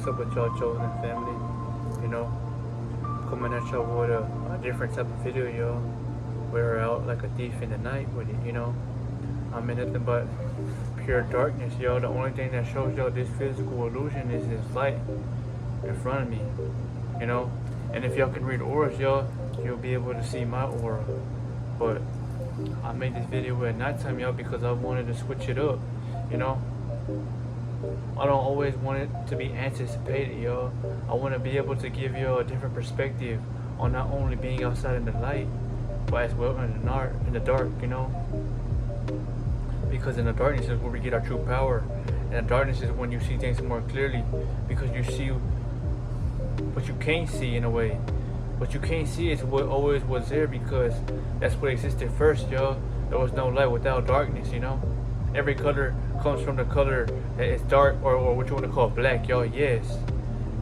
what's up with y'all chosen family? You know, coming at y'all with a different type of video, y'all. We're out like a thief in the night with it, you know. I'm in nothing but pure darkness, y'all. The only thing that shows y'all this physical illusion is this light in front of me, you know. And if y'all can read auras, y'all, you'll be able to see my aura. But I made this video at nighttime, y'all, because I wanted to switch it up, you know. I don't always want it to be anticipated, y'all. I want to be able to give y'all a different perspective on not only being outside in the light, but as well in the dark, you know. Because in the darkness is where we get our true power. And the darkness is when you see things more clearly, because you see what you can't see in a way. What you can't see is what always was there, because that's what existed first, y'all. There was no light without darkness, you know. Every color comes from the color that is dark, or what you want to call black, y'all. Yes,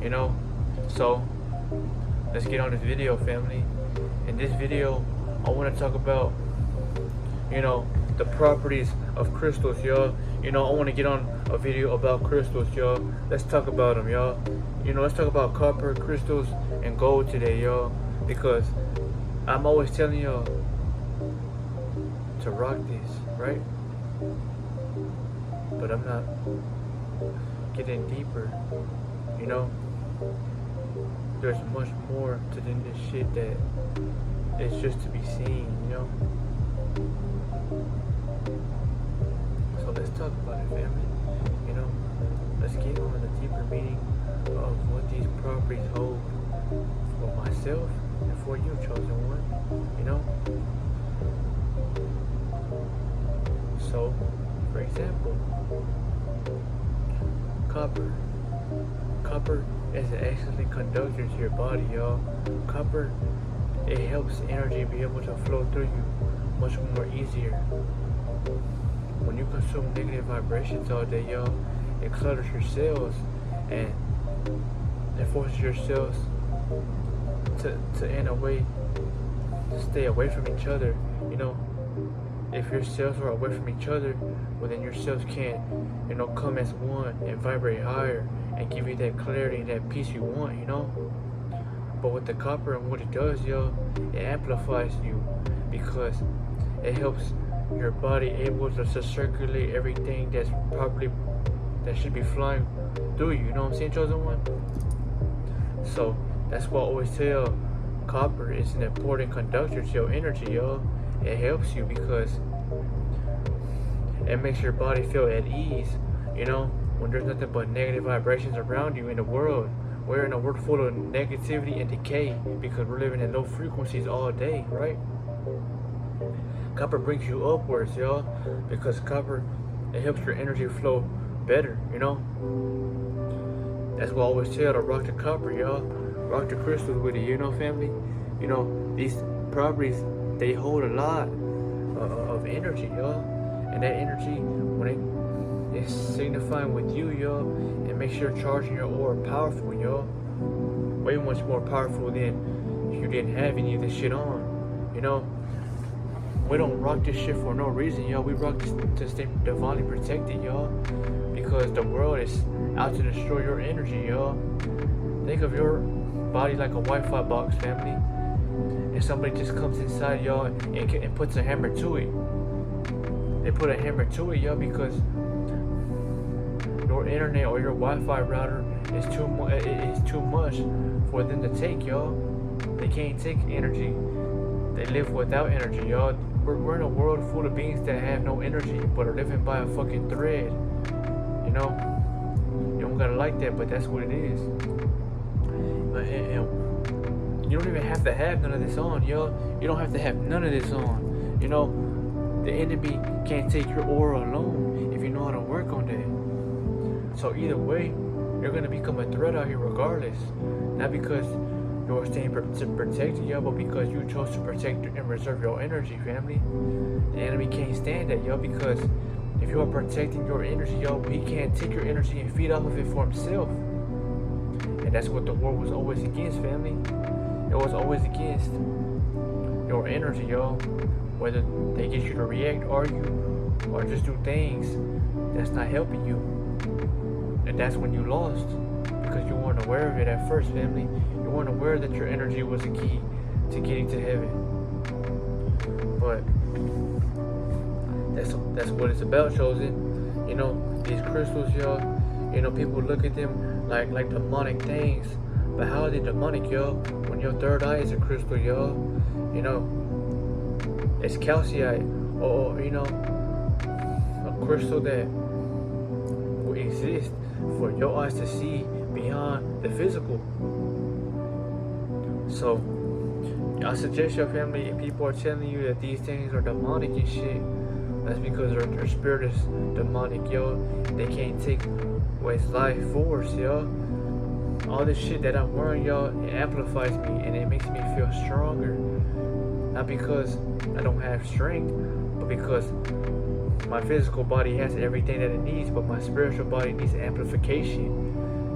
you know. So let's get on this video, family. In this video, I want to talk about, you know, the properties of crystals, y'all. You know, I want to get on a video about crystals, y'all. Let's talk about them, y'all. You know, let's talk about copper, crystals, and gold today, y'all. Because I'm always telling y'all to rock this, right? But I'm not getting deeper, you know. There's much more to this shit that is just to be seen, you know. So let's talk about it, family. You know, let's get on the deeper meaning of what these properties hold for myself and for you, chosen one. You know. So, for example, copper. Copper is an excellent conductor to your body, y'all. Copper, it helps energy be able to flow through you much more easier. When you consume negative vibrations all day, y'all, it clutters your cells and it forces your cells to in a way to stay away from each other. You know, if your cells are away from each other, well then your cells can't, you know, come as one and vibrate higher and give you that clarity and that peace you want, you know. But with the copper and what it does, y'all, it amplifies you, because it helps your body able to circulate everything that should be flying through you. You know what I'm saying, chosen one? So that's why I always tell copper is an important conductor to your energy, y'all. It helps you because it makes your body feel at ease, you know, when there's nothing but negative vibrations around you in the world. We're in a world full of negativity and decay because we're living in low frequencies all day, right? Copper brings you upwards, y'all, because copper, it helps your energy flow better, you know. That's why I always tell to rock the copper, y'all. Rock the crystals with it, you know, family. You know, these properties, they hold a lot of energy, y'all. And that energy, when it's signifying with you, y'all, it makes sure charging your aura powerful, y'all. Way much more powerful than if you didn't have any of this shit on, you know. We don't rock this shit for no reason, y'all. We rock this to stay divinely protected, y'all. Because the world is out to destroy your energy, y'all. Think of your body like a Wi-Fi box, family. And somebody just comes inside, y'all, and puts a hammer to it. They put a hammer to it, y'all, because your internet or your Wi-Fi router is too much for them to take, y'all. They can't take energy. They live without energy, y'all. We're in a world full of beings that have no energy but are living by a fucking thread. You know? You don't gotta like that, but that's what it is. And you don't even have to have none of this on, y'all. You don't have to have none of this on. You know, the enemy can't take your aura alone if you know how to work on that. So either way, you're gonna become a threat out here regardless. Not because you're staying protected, y'all, but because you chose to protect and reserve your energy, family. The enemy can't stand that, y'all, because if you are protecting your energy, y'all, he can't take your energy and feed off of it for himself. And that's what the world was always against, family. It was always against your energy, y'all. Whether they get you to react, argue, or just do things that's not helping you. And that's when you lost. because you weren't aware of it at first, family. You weren't aware that your energy was the key to getting to heaven. But that's what it's about, chosen. You know, these crystals, y'all. You know, people look at them like demonic things. But how are they demonic, y'all? When your third eye is a crystal, y'all. You know, it's calcite, or you know, a crystal that will exist for your eyes to see beyond the physical. So I suggest your family, if people are telling you that these things are demonic and shit, that's because their spirit is demonic, yo. They can't take what's life force, yo. All this shit that I'm wearing, y'all, it amplifies me and it makes me feel stronger. Not because I don't have strength, but because my physical body has everything that it needs, but my spiritual body needs amplification.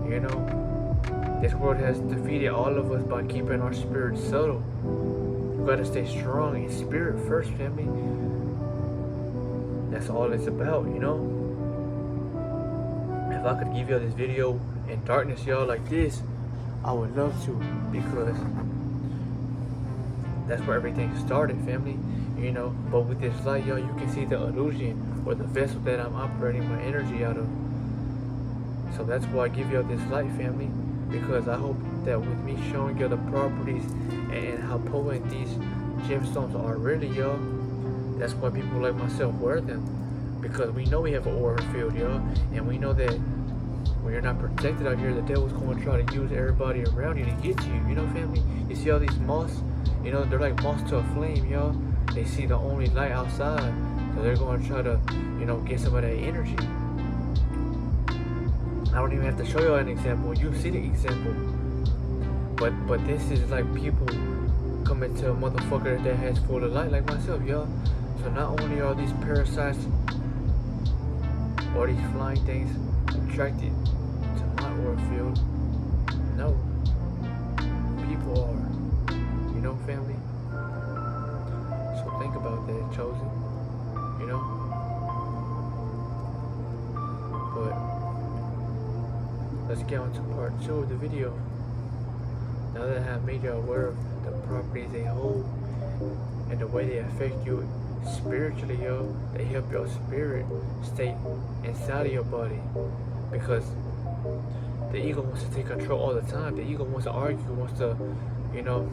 You know, this world has defeated all of us by keeping our spirit subtle. You gotta stay strong in spirit first, family. That's all it's about, you know. If I could give y'all this video in darkness, y'all, like this, I would love to, because that's where everything started, family. You know, but with this light, y'all, you can see the illusion or the vessel that I'm operating my energy out of. So that's why I give y'all this light, family, because I hope that with me showing y'all the properties and how potent these gemstones are really, y'all, that's why people like myself wear them, because we know we have an aura field, y'all, and we know that when you're not protected out here, the devil's going to try to use everybody around you to get to you, you know, family. You see all these moths, you know, they're like moths to a flame, y'all. They see the only light outside, so they're going to try to, you know, get some of that energy. I don't even have to show y'all an example. You see the example. But this is like people coming to a motherfucker that has full of light like myself, y'all. So not only are these parasites or these flying things attracted to my aura field, no, people are, you know, family. So think about that, chosen, you know. But let's get on to part 2 of the video. Now that I have made you aware of the properties they hold and the way they affect you spiritually, yo, they help your spirit stay inside of your body, because the ego wants to take control all the time. The ego wants to argue, wants to, you know,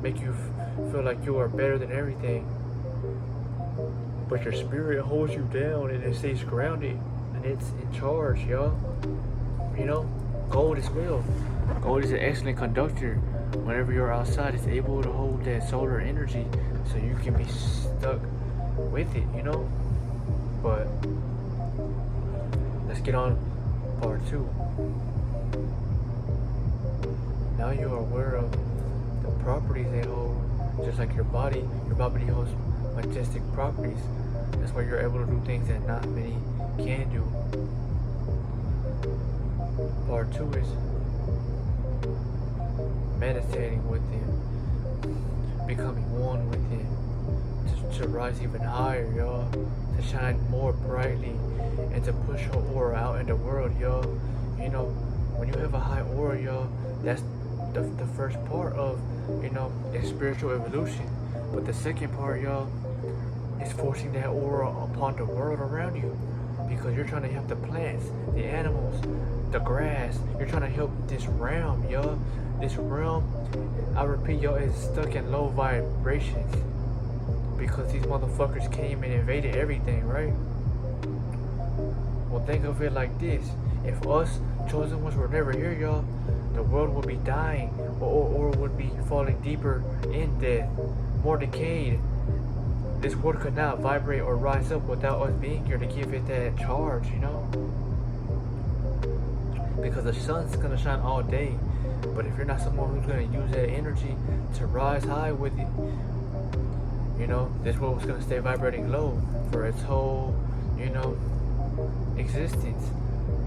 make you feel like you are better than everything. But your spirit holds you down and it stays grounded and it's in charge, yo. You know, gold as well. Gold is an excellent conductor. Whenever you're outside, it's able to hold that solar energy, so you can be stuck with it, you know. But let's get on part 2. Now you are aware of the properties they hold, just like your body. Your body holds majestic properties. That's why you're able to do things that not many can do. Part 2 is meditating with Him, becoming one with Him, to rise even higher, y'all, to shine more brightly, and to push your aura out in the world, y'all. You know, when you have a high aura, y'all, that's the first part of, you know, a spiritual evolution. But the second part, y'all, is forcing that aura upon the world around you, because you're trying to help the plants, the animals, the grass. You're trying to help this realm, y'all. This realm, I repeat, y'all, is stuck in low vibrations because these motherfuckers came and invaded everything, right? Well, think of it like this. If us chosen ones were never here, y'all, the world would be dying, or would be falling deeper in death, more decayed. This world could not vibrate or rise up without us being here to give it that charge, you know? Because the sun's gonna shine all day, but if you're not someone who's gonna use that energy to rise high with it, you know, this world is gonna stay vibrating low for its whole, you know, existence.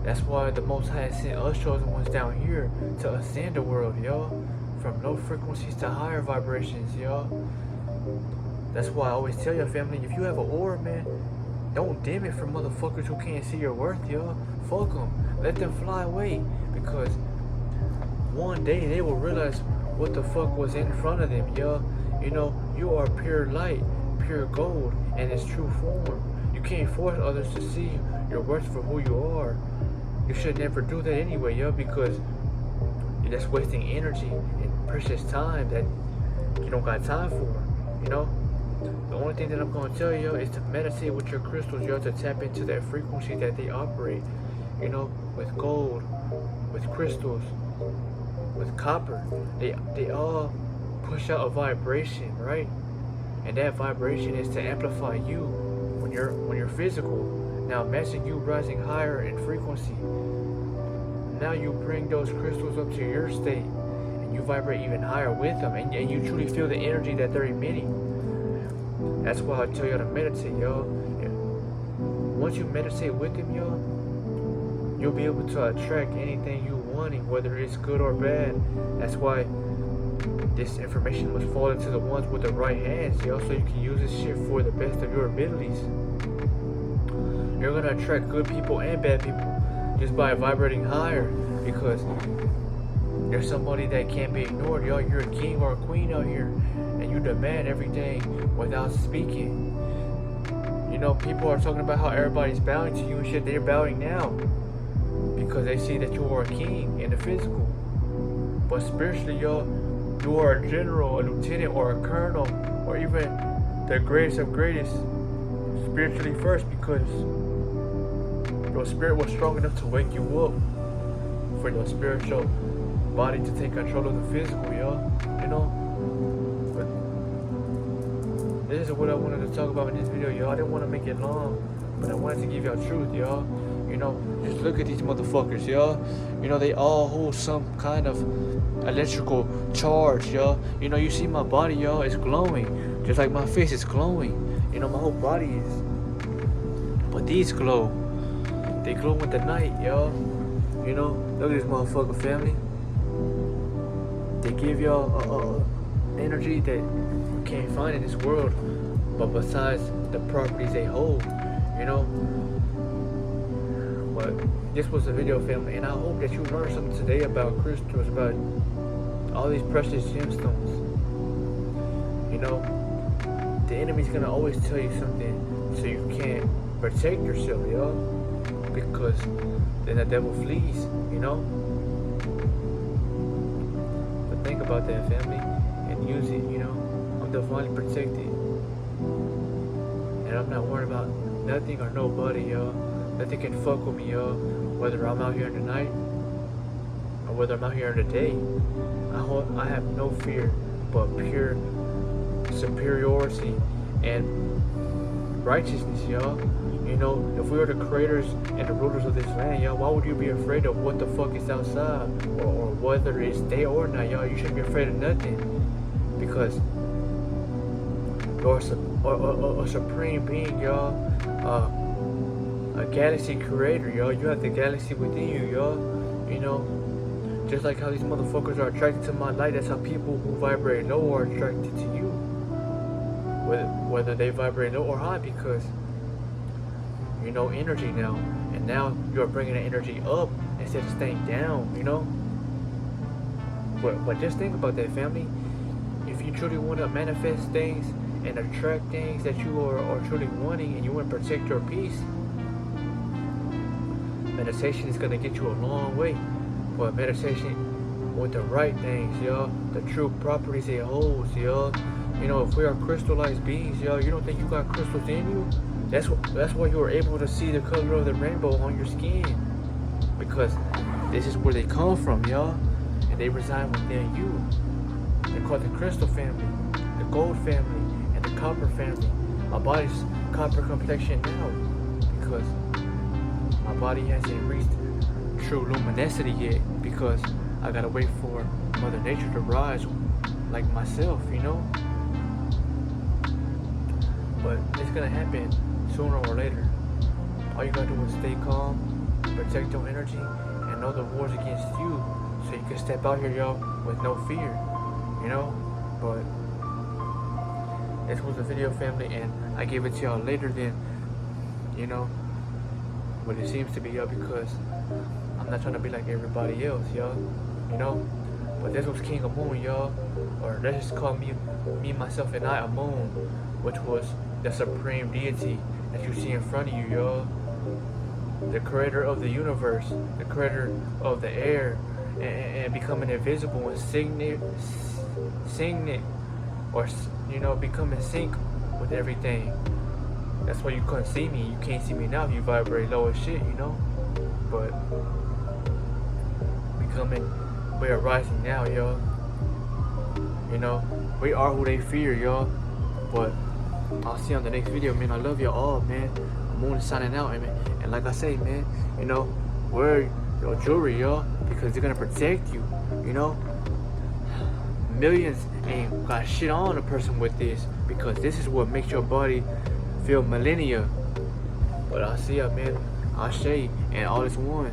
That's why the Most High sent us chosen ones down here to ascend the world, y'all, from low frequencies to higher vibrations, y'all. That's why I always tell your family, if you have an aura, man, don't dim it for motherfuckers who can't see your worth, y'all. Fuck them. Let them fly away, because one day they will realize what the fuck was in front of them, yo. You know, you are pure light, pure gold, and its true form. You can't force others to see your worth for who you are. You should never do that anyway, yo, because that's wasting energy and precious time that you don't got time for, you know? The only thing that I'm gonna tell you is to meditate with your crystals, yo, to tap into that frequency that they operate, you know, with gold, with crystals, with copper. They all push out a vibration, right? And that vibration is to amplify you when you're physical. Now imagine you rising higher in frequency. Now you bring those crystals up to your state and you vibrate even higher with them, and you truly feel the energy that they're emitting. That's why I tell you to meditate, yo. Once you meditate with them, yo, you'll be able to attract anything you wanting, whether it's good or bad. That's why this information must fall into the ones with the right hands, yo, so you can use this shit for the best of your abilities. You're gonna attract good people and bad people just by vibrating higher, because you're somebody that can't be ignored, yo. You're a king or a queen out here, and you demand everything without speaking. You know, people are talking about how everybody's bowing to you and shit. They're bowing now because they see that you are a king in the physical. But spiritually, yo, you are a general, a lieutenant, or a colonel, or even the greatest of greatest spiritually first, because your spirit was strong enough to wake you up for your spiritual body to take control of the physical, yo. You know? But this is what I wanted to talk about in this video, y'all. I didn't want to make it long, but I wanted to give y'all truth, y'all. You know, just look at these motherfuckers, y'all. You know, they all hold some kind of electrical charge, y'all. You know, you see my body, y'all, it's glowing. Just like my face is glowing. You know, my whole body is. But these glow. They glow in the night, y'all. You know, look at this motherfucker, family. They give y'all energy that you can't find in this world, but besides the properties they hold, you know. But this was a video, family, and I hope that you learned something today about crystals, about all these precious gemstones. You know, the enemy's gonna always tell you something so you can't protect yourself, yo. Because then the devil flees, you know. But think about that, family, and use it, you know. I'm divinely protected, and I'm not worried about nothing or nobody, yo. Nothing can fuck with me, yo. Whether I'm out here in the night or whether I'm out here in the day, I have no fear but pure superiority and righteousness, y'all. You know, if we are the creators and the rulers of this land, y'all, why would you be afraid of what the fuck is outside, or whether it's day or night, y'all? You shouldn't be afraid of nothing, because you're a supreme being, y'all, a galaxy creator, y'all. You have the galaxy within you, y'all. You know, just like how these motherfuckers are attracted to my light, that's how people who vibrate low are attracted to you, whether they vibrate low or high, because you know energy now, and now you're bringing the energy up instead of staying down, you know. But just think about that, family. If you truly want to manifest things and attract things that you are truly wanting, and you want to protect your peace, meditation is going to get you a long way. But meditation with the right things, y'all, the true properties it holds, y'all. You know, if we are crystallized beings, y'all, you don't think you got crystals in you? That's why you are able to see the color of the rainbow on your skin, because this is where they come from, y'all, and they reside within you. They're called the crystal family, the gold family, and the copper family. My body's copper complexion now because my body hasn't reached true luminosity yet, because I gotta wait for Mother Nature to rise like myself, you know. But it's gonna happen sooner or later. All you gotta do is stay calm, protect your energy, and know the war's against you, so you can step out here, y'all, with no fear, you know. But this was a video, family, and I gave it to y'all later than, you know, what it seems to be, y'all, because I'm not trying to be like everybody else, y'all. you know. But this was King Amun, y'all. Or let's just call me, myself, and I Amun, which was the supreme deity that you see in front of you, y'all. The creator of the universe, the creator of the air, and becoming invisible and signet, or becoming sync with everything. That's why you couldn't see me. You can't see me now if you vibrate low as shit, But we are rising now, y'all. We are who they fear, y'all. But I'll see you on the next video, man. I love y'all all, man. Moon is signing out, man. And like I say, man, wear your jewelry, y'all, because they're gonna protect you, Millions ain't got shit on a person with this, because this is what makes your body feel millennia. But I'll see ya, man. Ashe, and all is one.